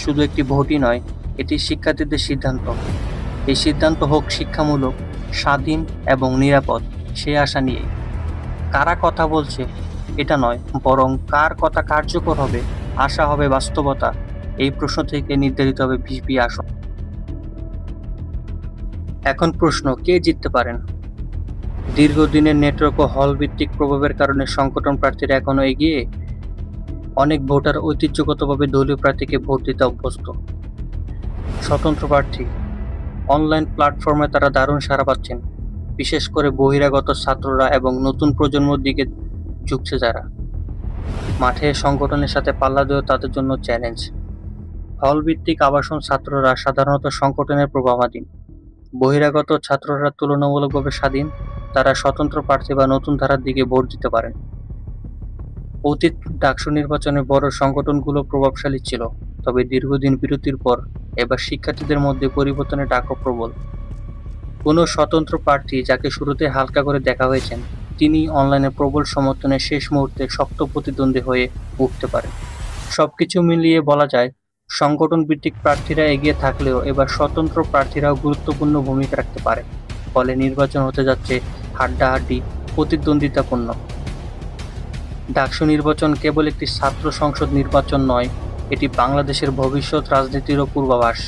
শুধু একটি ভোটই নয়, এটি শিক্ষার্থীদের সিদ্ধান্ত। এই সিদ্ধান্ত হোক শিক্ষামূলক, স্বাধীন এবং নিরাপদ, সে আশা নিয়েই। কারা কথা বলছে এটা নয়, বরং কার কথা কার্যকর হবে, আশা হবে বাস্তবতা, এই প্রশ্ন থেকে নির্ধারিত হবে ভিপি আসন। এখন প্রশ্ন, কে জিততে পারেন? দীর্ঘদিনের নেটওয়ার্ক ও হল ভিত্তিক প্রভাবের কারণে সংগঠন প্রার্থীরা এখনো এগিয়ে। অনেক ভোটার ঐতিহ্যগতভাবে দলীয় প্রার্থীকে ভোট দিতে অভ্যস্ত। স্বতন্ত্র প্রার্থী অনলাইন প্ল্যাটফর্মে তারা দারুণ সাড়া পাচ্ছেন, বিশেষ করে বহিরাগত ছাত্ররা এবং নতুন প্রজন্মের দিকে ঝুঁকছে যারা। মাঠে সংগঠনের সাথে পাল্লা দেওয়া তাদের জন্য চ্যালেঞ্জ। হল ভিত্তিক আবাসন ছাত্ররা সাধারণত সংগঠনের প্রভাবাধীন। বহিরাগত ছাত্ররা তুলনামূলকভাবে স্বাধীন, তারা স্বতন্ত্র প্রার্থী বা নতুন ধারার দিকে ভোট দিতে পারেন। অতীত ডাকসু নির্বাচনে বড় সংগঠনগুলো প্রভাবশালী ছিল, তবে দীর্ঘদিন বিরতির পর এবার শিক্ষার্থীদের মধ্যে পরিবর্তনের ডাকও প্রবল। কোনো স্বতন্ত্র প্রার্থী যাকে শুরুতে হালকা করে দেখা হয়েছেন, তিনি অনলাইনে প্রবল সমর্থনে শেষ মুহূর্তে শক্ত প্রতিদ্বন্দ্বী হয়ে উঠতে পারেন। সবকিছু মিলিয়ে বলা যায়, সংগঠন ভিত্তিক প্রার্থীরা এগিয়ে থাকলেও এবার স্বতন্ত্র প্রার্থীরাও গুরুত্বপূর্ণ ভূমিকা রাখতে পারে। ফলে নির্বাচন হতে যাচ্ছে হাড্ডাহাড্ডি, প্রতিদ্বন্দ্বিতাপূর্ণ। ডাকসু নির্বাচন কেবল একটি ছাত্র সংসদ নির্বাচন নয়, এটি বাংলাদেশের ভবিষ্যৎ রাজনীতিরও পূর্বাভাস।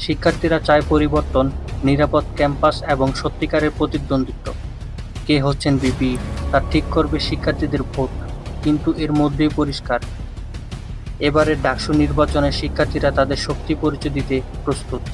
শিক্ষার্থীরা চায় পরিবর্তন, নিরাপদ ক্যাম্পাস এবং সত্যিকারের প্রতিদ্বন্দ্বিত্ব। কে হচ্ছেন ভিপি তা ঠিক করবে শিক্ষার্থীদের ভোট, কিন্তু এর মধ্যেই পরিষ্কার, এবারের ডাকসু নির্বাচনে শিক্ষার্থীরা তাদের শক্তি পরিচয় দিতে প্রস্তুত।